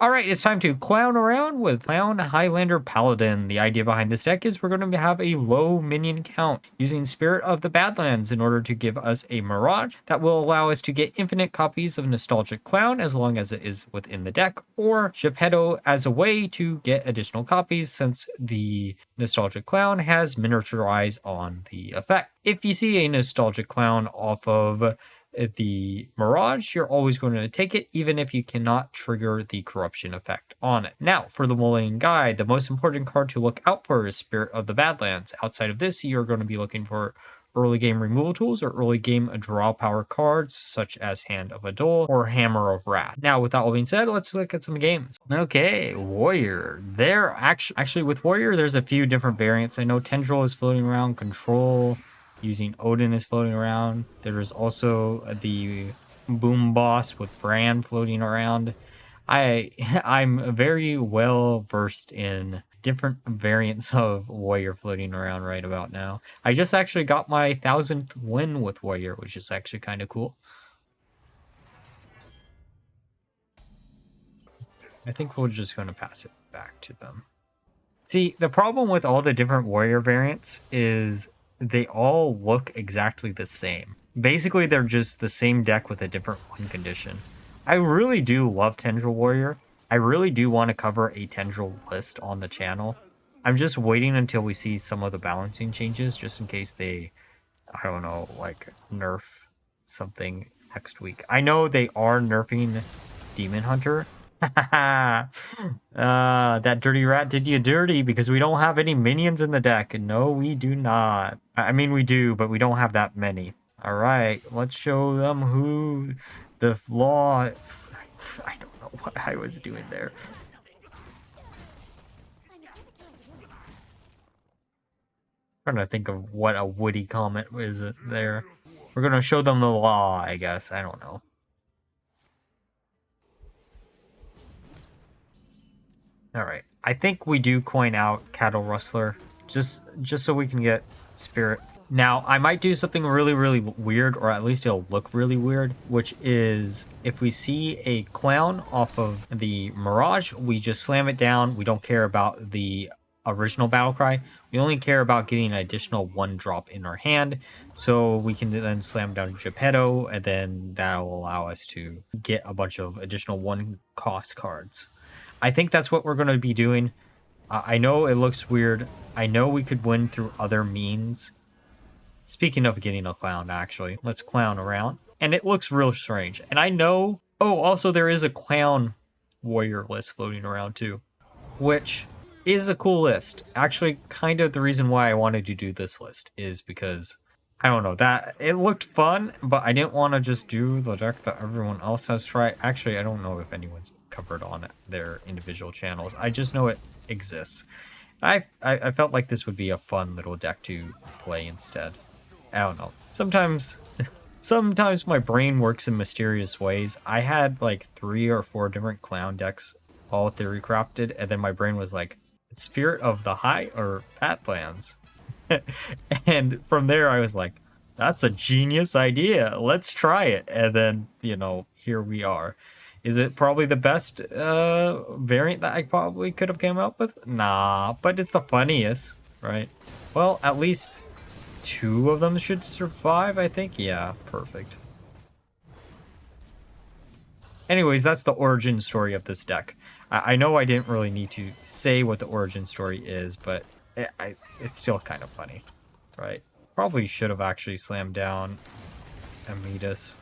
All right, it's time to clown around with Clown Highlander Paladin. The idea behind this deck is we're going to have a low minion count using Spirit of the Badlands in order to give us a Mirage that will allow us to get infinite copies of Nostalgic Clown as long as it is within the deck, or Jeptto as a way to get additional copies since the Nostalgic Clown has miniaturize on the effect. If you see a Nostalgic Clown off of the Mirage, you're always going to take it, even if you cannot trigger the corruption effect on it. Now, for the Mulligan guide, the most important card to look out for is Spirit of the Badlands. Outside of this, you're going to be looking for early game removal tools or early game draw power cards such as Hand of Adol or Hammer of Wrath. Now, with that all being said, let's look at some games. Okay, Warrior. There actually with Warrior, there's a few different variants. I know Tendril is floating around, Control using Odin is floating around. There's also the Boom Boss with Bran floating around. I'm very well versed in different variants of Warrior floating around right about now. I just actually got my 1000th win with Warrior, which is actually kind of cool. I think we're just going to pass it back to them. See, the problem with all the different Warrior variants is they all look exactly the same. Basically, they're just the same deck with a different win condition. I really do love Tendril Warrior. I really do want to cover a Tendril list on the channel. I'm just waiting until we see some of the balancing changes, just in case they, I don't know, like nerf something next week. I know they are nerfing Demon Hunter. That dirty rat did you dirty because we don't have any minions in the deck. No, we do not. I mean, we do, but we don't have that many. All right, let's show them who the flaw. I don't know what I was doing there. I'm trying to think of what a witty comment is there. We're gonna show them the law, I guess. I don't know. All right. I think we do coin out Cattle Rustler just so we can get Spirit. Now, I might do something really, really weird, or at least it'll look really weird, which is if we see a clown off of the Mirage, we just slam it down. We don't care about the original battle cry. We only care about getting an additional 1 drop in our hand, so we can then slam down Jeptto, and then that'll allow us to get a bunch of additional 1 cost cards. I think that's what we're going to be doing. I know it looks weird. I know we could win through other means. Speaking of getting a clown, actually, let's clown around. And it looks real strange. And I know... Oh, also there is a clown warrior list floating around too, which is a cool list. Actually, kind of the reason why I wanted to do this list is because, I don't know, that it looked fun, but I didn't want to just do the deck that everyone else has tried. Actually, I don't know if anyone's covered on their individual channels. I just know it exists. I felt like this would be a fun little deck to play instead. I don't know. Sometimes my brain works in mysterious ways. I had like 3 or 4 different clown decks all theory crafted, and then my brain was like, Spirit of the High or Badlands. And from there I was like, that's a genius idea. Let's try it. And then, you know, here we are. Is it probably the best variant that I probably could have came up with? Nah, but it's the funniest, right? Well, at least 2 of them should survive, I think. Yeah, perfect. Anyways, that's the origin story of this deck. I know I didn't really need to say what the origin story is, but it's still kind of funny, right? Probably should have actually slammed down Amidas.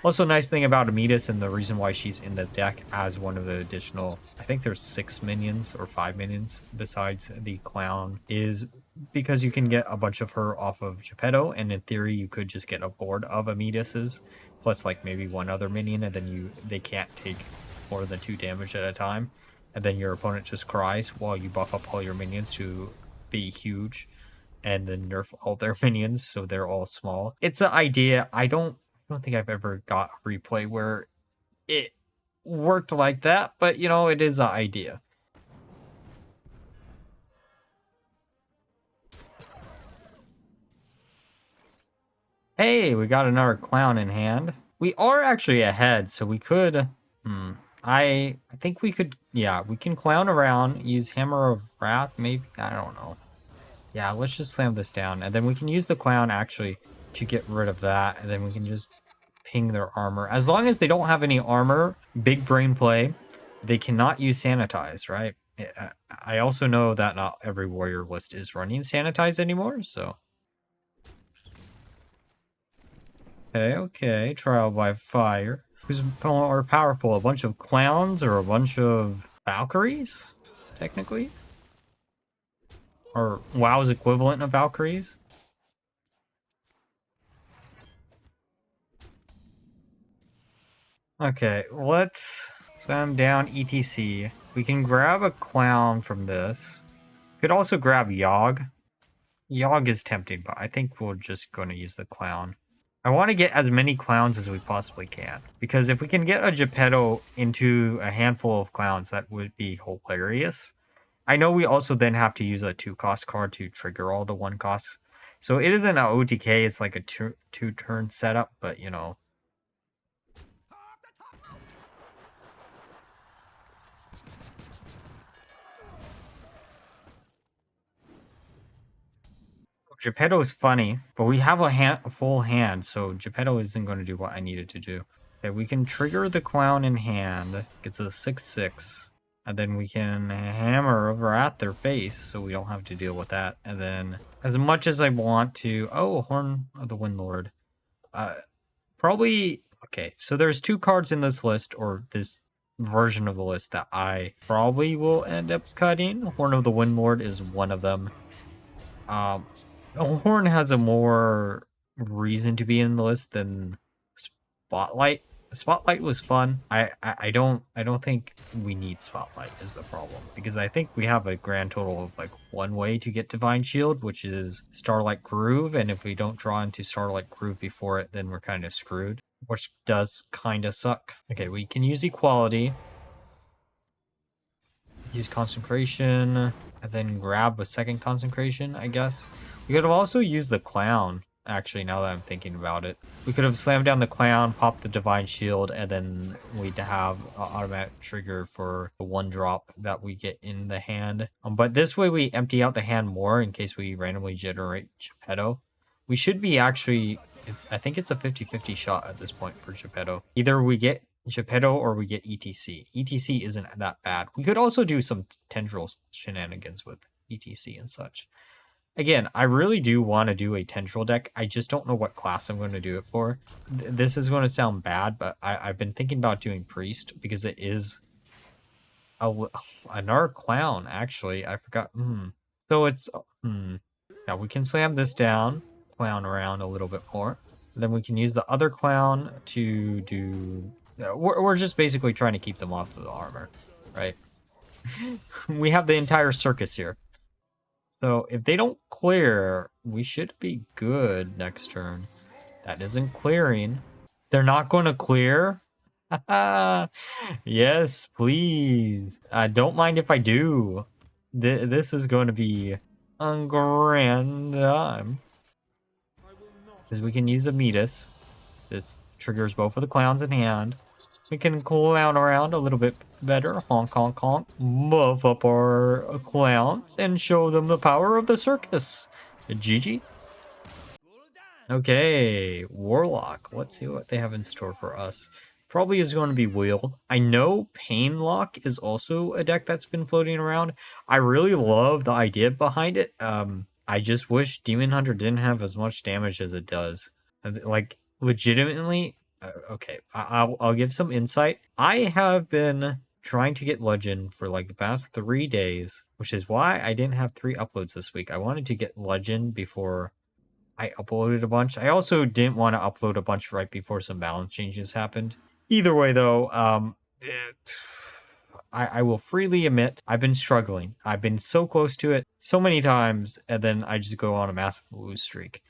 Also, nice thing about Amidas and the reason why she's in the deck as one of the additional, I think there's 6 minions or 5 minions besides the clown, is because you can get a bunch of her off of Jeptto, and in theory you could just get a board of Amidas's plus like maybe 1 other minion, and then they can't take more than 2 damage at a time, and then your opponent just cries while you buff up all your minions to be huge and then nerf all their minions so they're all small. It's an idea. I don't think I've ever got a replay where it worked like that, but you know, it is an idea. Hey, we got another clown in hand. We are actually ahead, so we could... I think we could, yeah, we can clown around, use Hammer of Wrath, maybe, I don't know. Yeah, let's just slam this down, and then we can use the clown actually to get rid of that, and then we can just ping their armor. As long as they don't have any armor, big brain play, they cannot use sanitize, right? I also know that not every warrior list is running sanitize anymore, so. Okay, trial by fire. Who's more powerful, a bunch of clowns or a bunch of Valkyries, technically? Or WoW's equivalent of Valkyries? Okay, let's slam down ETC. We can grab a clown from this. Could also grab Yogg. Yogg is tempting, but I think we're just going to use the clown. I want to get as many clowns as we possibly can. Because if we can get a Jeptto into a handful of clowns, that would be hilarious. I know we also then have to use a 2-cost card to trigger all the 1-costs. So it isn't an OTK, it's like a two-turn setup, but you know. Jeptto is funny, but we have a full hand, so Jeptto isn't going to do what I needed to do. Okay, we can trigger the clown in hand. Gets a 6/6. And then we can hammer over at their face, so we don't have to deal with that. And then, as much as I want to... Oh, Horn of the Windlord. Probably... Okay, so there's 2 cards in this list, or this version of the list, that I probably will end up cutting. Horn of the Windlord is one of them. Horn has a more reason to be in the list than Spotlight. Spotlight was fun. I don't think we need Spotlight is the problem, because I think we have a grand total of like 1 way to get Divine Shield, which is Starlight Groove, and if we don't draw into Starlight Groove before it, then we're kind of screwed, which does kind of suck. Okay, we can use Equality, use Consecration, and then grab a second Consecration, I guess. We could have also used the clown, actually, now that I'm thinking about it. We could have slammed down the clown, popped the Divine Shield, and then we'd have an automatic trigger for the 1-drop that we get in the hand. But this way we empty out the hand more in case we randomly generate Jeptto. We should be actually... I think it's a 50-50 shot at this point for Jeptto. Either we get Jeptto or we get ETC. ETC isn't that bad. We could also do some tendril shenanigans with ETC and such. Again, I really do want to do a tendril deck. I just don't know what class I'm going to do it for. This is going to sound bad, but I've been thinking about doing priest because it is another clown, actually. I forgot. So it's... Now we can slam this down, clown around a little bit more. Then we can use the other clown to do... We're just basically trying to keep them off of the armor, right? We have the entire circus here. So if they don't clear, we should be good next turn. That isn't clearing. They're not going to clear? Yes, please. Don't mind if I do. This is going to be a grand time. Because we can use a Metis. This triggers both of the clowns in hand. We can clown around a little bit better. Honk, honk, honk. Buff up our clowns and show them the power of the circus. GG. Okay, Warlock. Let's see what they have in store for us. Probably is going to be Wheel. I know Painlock is also a deck that's been floating around. I really love the idea behind it. I just wish Demon Hunter didn't have as much damage as it does. Like, legitimately... Okay, I'll give some insight. I have been trying to get Legend for like the past 3 days, which is why I didn't have 3 uploads this week. I wanted to get Legend before I uploaded a bunch. I also didn't want to upload a bunch right before some balance changes happened. Either way, though, I will freely admit I've been struggling. I've been so close to it so many times, and then I just go on a massive lose streak.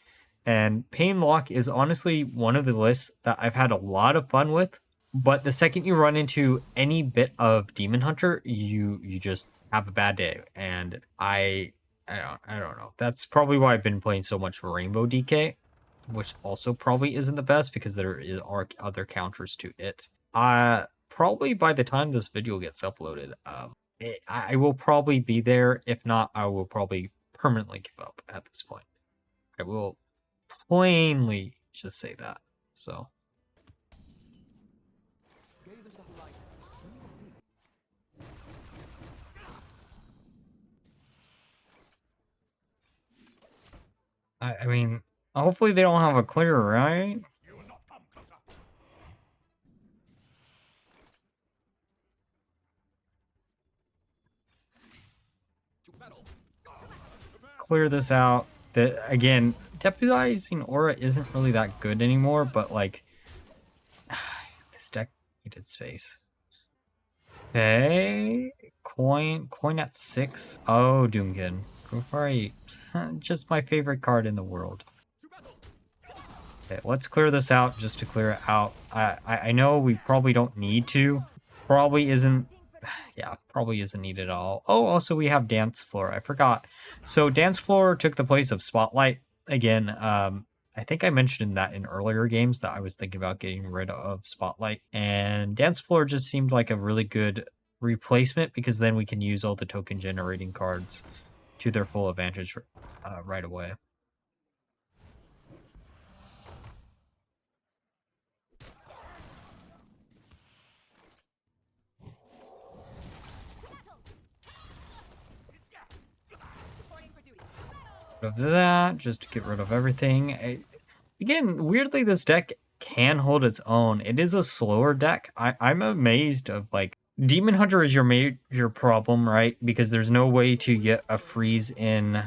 And Painlock is honestly one of the lists that I've had a lot of fun with. But the second you run into any bit of Demon Hunter, you just have a bad day. And I don't know. That's probably why I've been playing so much Rainbow DK, which also probably isn't the best because there are other counters to it. probably by the time this video gets uploaded, I will probably be there. If not, I will probably permanently give up at this point. I will plainly just say that. So. I mean, hopefully they don't have a clear, right? Clear this out. Again, deputizing aura isn't really that good anymore, but like this deck needed space. Okay, coin at 6. Oh, Doomkin. Gofari, just my favorite card in the world. Okay, let's clear this out just to clear it out. I know we probably don't need to. Probably isn't. Yeah, probably isn't needed at all. Oh, also we have Dance Floor. I forgot. So Dance Floor took the place of Spotlight. Again, I think I mentioned that in earlier games that I was thinking about getting rid of Spotlight. And Dance Floor just seemed like a really good replacement because then we can use all the token generating cards to their full advantage right away. Of that just to get rid of everything. Again, weirdly, this deck can hold its own. It is a slower deck. I'm amazed of like Demon Hunter is your major problem, right? Because there's no way to get a freeze in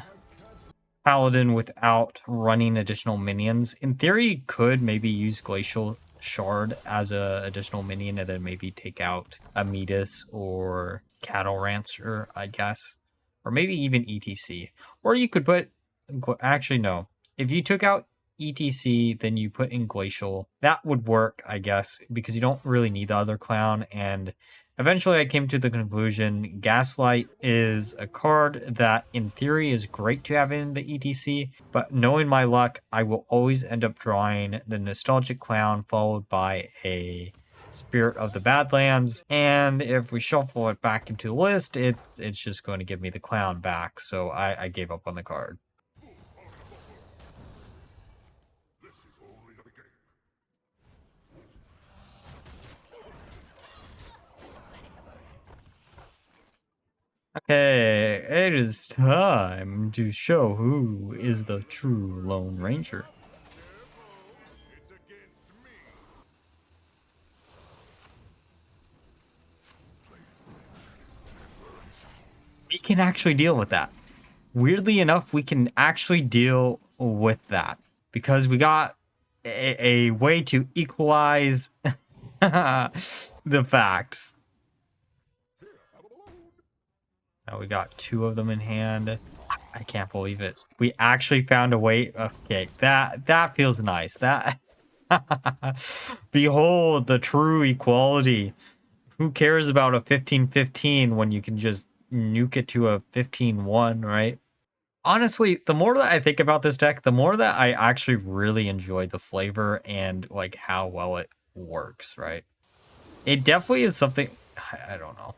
Paladin without running additional minions. In theory, you could maybe use Glacial Shard as a additional minion and then maybe take out a Metis or Cattle Rancher, I guess. Or maybe even ETC. Or you could put... Actually, no. If you took out ETC, then you put in Glacial. That would work, I guess, because you don't really need the other clown. And eventually I came to the conclusion Gaslight is a card that in theory is great to have in the ETC, but knowing my luck, I will always end up drawing the Nostalgic Clown followed by a Spirit of the Badlands, and if we shuffle it back into the list, it's just going to give me the clown back, so I gave up on the card. Okay, it is time to show who is the true Lone Ranger. We can actually deal with that. Weirdly enough, we can actually deal with that because we got a way to equalize the fact. Now we got 2 of them in hand. I can't believe it. We actually found a way. Okay, that feels nice. That behold the true equality. Who cares about a 15-15 when you can just nuke it to a 15-1, right? Honestly, the more that I think about this deck, the more that I actually really enjoy the flavor and like how well it works, right? It definitely is something I don't know.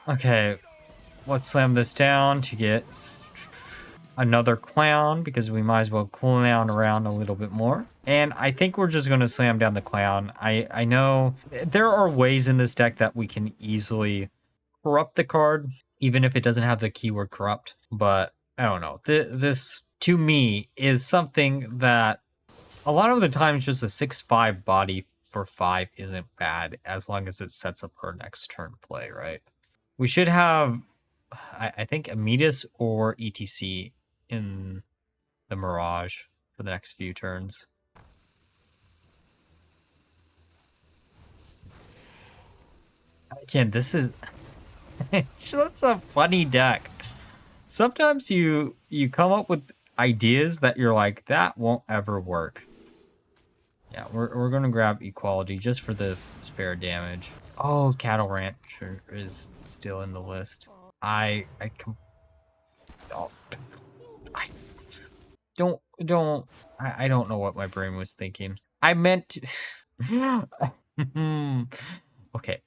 Okay, let's slam this down to get another clown because we might as well clown around a little bit more. And I think we're just going to slam down the clown. I know there are ways in this deck that we can easily corrupt the card, even if it doesn't have the keyword corrupt. But I don't know. This, to me, is something that a lot of the times just a 6/5 body for 5 isn't bad as long as it sets up our next turn play, right? We should have, I think, Metis or ETC in the Mirage for the next few turns. Again, this is it's just a funny deck. Sometimes you come up with ideas that you're like, that won't ever work. Yeah, we're gonna grab equality just for the spare damage. Oh, Cattle Rancher is still in the list. Oh, don't. I don't know what my brain was thinking. I meant. Okay,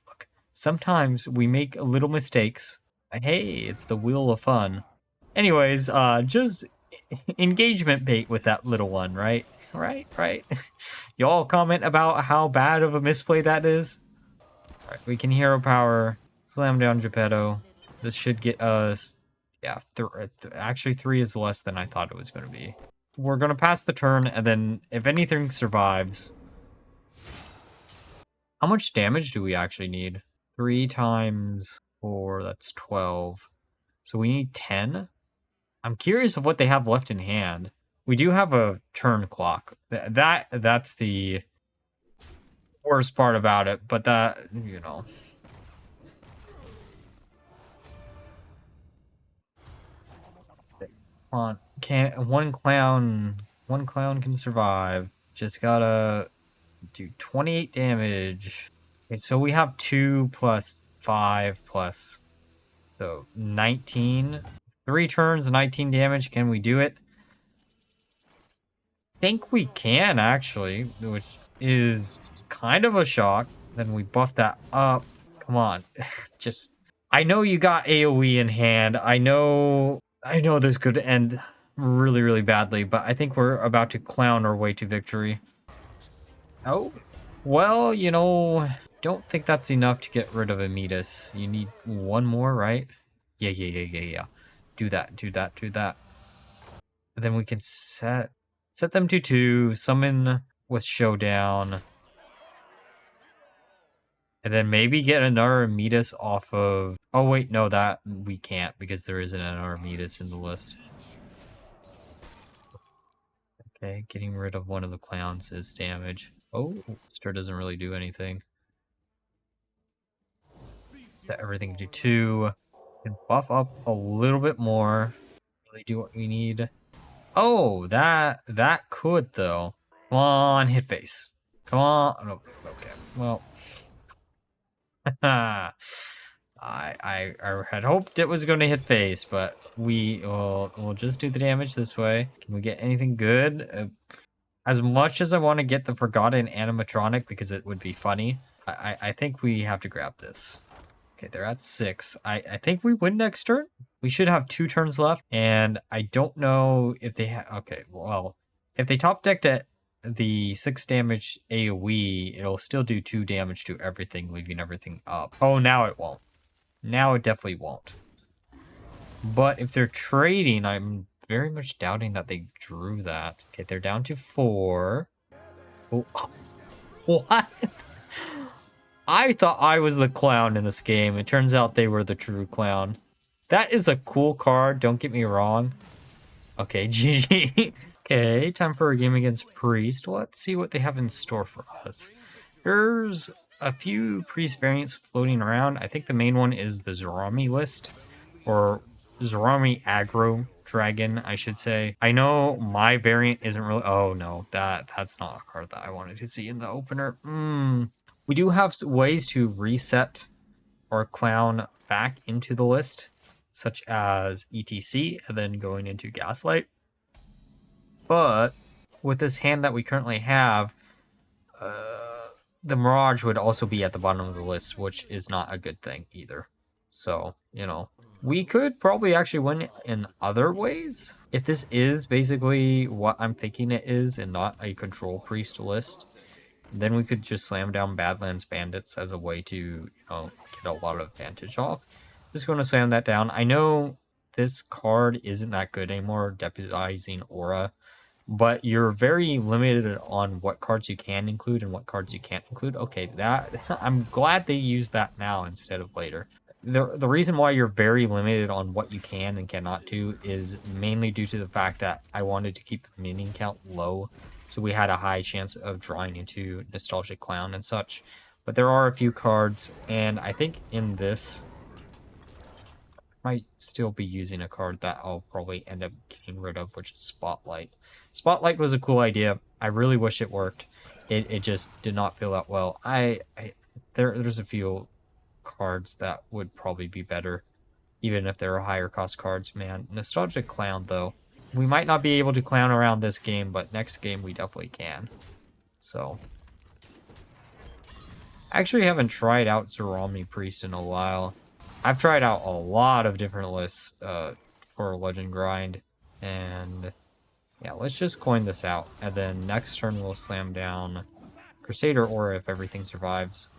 look. Sometimes we make little mistakes. Hey, it's the wheel of fun. Anyways, just engagement bait with that little one, right? Right. Y'all comment about how bad of a misplay that is. All right, we can hero power, slam down Jeptto. This should get us, yeah. Actually, 3 is less than I thought it was going to be. We're going to pass the turn, and then if anything survives, how much damage do we actually need? 3 times 4, that's 12. So we need 10. I'm curious of what they have left in hand. We do have a turn clock. That's the worst part about it, but that, you know. Come on, can't one clown can survive. Just gotta do 28 damage. Okay, so we have 2 plus 5 plus, so 19. 3 turns, 19 damage. Can we do it? I think we can, actually, which is kind of a shock. Then we buff that up. Come on. Just, I know you got AoE in hand. I know this could end really, really badly, but I think we're about to clown our way to victory. Oh, well, you know, don't think that's enough to get rid of Amidas. You need one more, right? Yeah. Do that. And then we can set them to 2, summon with Showdown. And then maybe get another Amidas off of... Oh, wait, no, that we can't because there isn't another Amidas in the list. Okay, getting rid of one of the clowns is damage. Oh, Stir doesn't really do anything. Set everything to 2. Can buff up a little bit more. Really do what we need. Oh, that could, though. Come on, hit face. Come on. Oh, okay, well... I had hoped it was going to hit face, but we'll just do the damage this way. Can we get anything good? As much as I want to get the Forgotten Animatronic because it would be funny, I think we have to grab this. Okay, they're at 6. I think we win next turn. We should have 2 turns left, and I don't know if they have... Okay, well, if they top decked at the 6 damage AoE, it'll still do 2 damage to everything, leaving everything up. Oh, now it won't. Now it definitely won't. But if they're trading, I'm very much doubting that they drew that. Okay, they're down to 4. Oh, what? I thought I was the clown in this game. It turns out they were the true clown. That is a cool card, don't get me wrong. Okay, GG. Okay, time for a game against Priest. Let's see what they have in store for us. There's a few Priest variants floating around. I think the main one is the Zorami list, or Zorami Aggro Dragon, I should say. I know my variant isn't really... Oh, no, that's not a card that I wanted to see in the opener. We do have ways to reset our clown back into the list, such as ETC, and then going into Gaslight. But with this hand that we currently have, the Mirage would also be at the bottom of the list, which is not a good thing either. So, you know, we could probably actually win in other ways. If this is basically what I'm thinking it is and not a control priest list, then we could just slam down Badlands Bandits as a way to, you know, get a lot of advantage off. Just going to slam that down. I know this card isn't that good anymore, Deputizing Aura, but you're very limited on what cards you can include and what cards you can't include. Okay, that I'm glad they use that now instead of later. The reason why you're very limited on what you can and cannot do is mainly due to the fact that I wanted to keep the minion count low, so we had a high chance of drawing into Nostalgic Clown and such. But there are a few cards, and I think in this, might still be using a card that I'll probably end up getting rid of, which is Spotlight. Spotlight was a cool idea. I really wish it worked. It just did not feel that well. There's a few cards that would probably be better, even if they're higher cost cards. Man, Nostalgic Clown, though, we might not be able to clown around this game, but next game we definitely can. So, I actually haven't tried out Zerami Priest in a while. I've tried out a lot of different lists for Legend Grind, and yeah, let's just coin this out. And then next turn we'll slam down Crusader Aura if everything survives.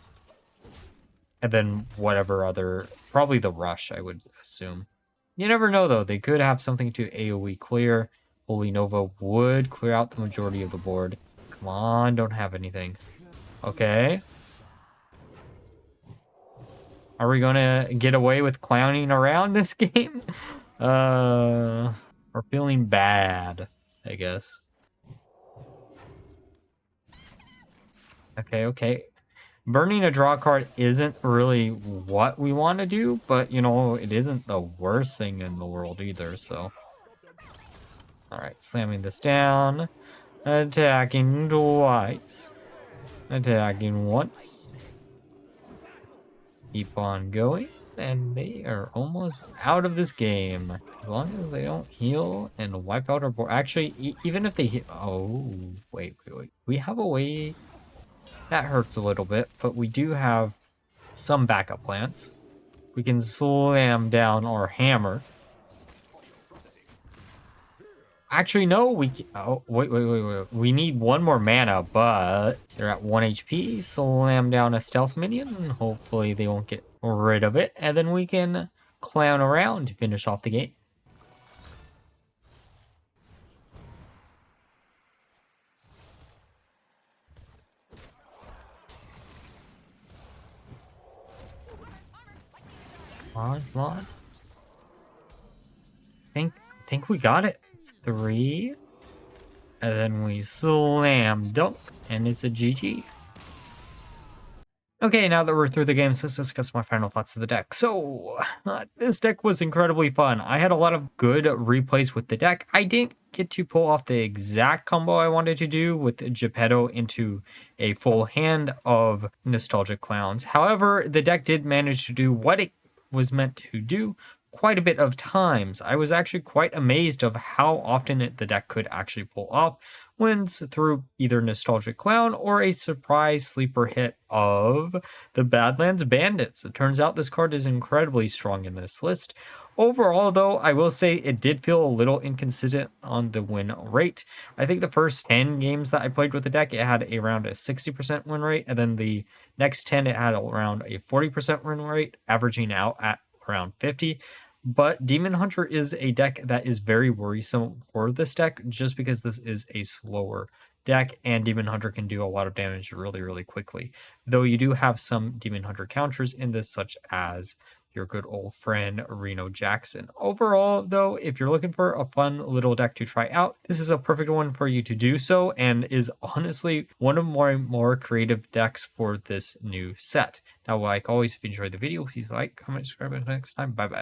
And then whatever other, probably the Rush, I would assume. You never know, though. They could have something to AoE clear. Holy Nova would clear out the majority of the board. Come on, don't have anything. Okay. Are we going to get away with clowning around this game? We're feeling bad, I guess. Okay. Burning a draw card isn't really what we want to do, but, you know, it isn't the worst thing in the world either, so. Alright, slamming this down. Attacking twice. Attacking once. Keep on going. And they are almost out of this game. As long as they don't heal and wipe out our board. Actually, even if they hit... Oh, wait. We have a way... That hurts a little bit, but we do have some backup plans. We can slam down our hammer. Actually, no, we... Oh, wait. We need one more mana, but they're at 1 HP. Slam down a stealth minion. Hopefully they won't get rid of it. And then we can clown around to finish off the game. Come on. Think we got it. 3. And then we slam dunk. And it's a GG. Okay, now that we're through the games, let's discuss my final thoughts of the deck. So, this deck was incredibly fun. I had a lot of good replays with the deck. I didn't get to pull off the exact combo I wanted to do with Jeptto into a full hand of Nostalgic Clowns. However, the deck did manage to do what it was meant to do quite a bit of times. I was actually quite amazed of how often the deck could actually pull off wins through either Nostalgic Clown or a surprise sleeper hit of the Badlands Bandits. It turns out this card is incredibly strong in this list. Overall, though, I will say it did feel a little inconsistent on the win rate. I think the first 10 games that I played with the deck, it had around a 60% win rate, and then the next 10, it had around a 40% win rate, averaging out at around 50. But Demon Hunter is a deck that is very worrisome for this deck just because this is a slower deck and Demon Hunter can do a lot of damage really quickly. Though you do have some Demon Hunter counters in this, such as your good old friend Reno Jackson. Overall, though, if you're looking for a fun little deck to try out, this is a perfect one for you to do so and is honestly one of my more creative decks for this new set. Now, like always, if you enjoyed the video, please like, comment, subscribe, and next time. Bye-bye.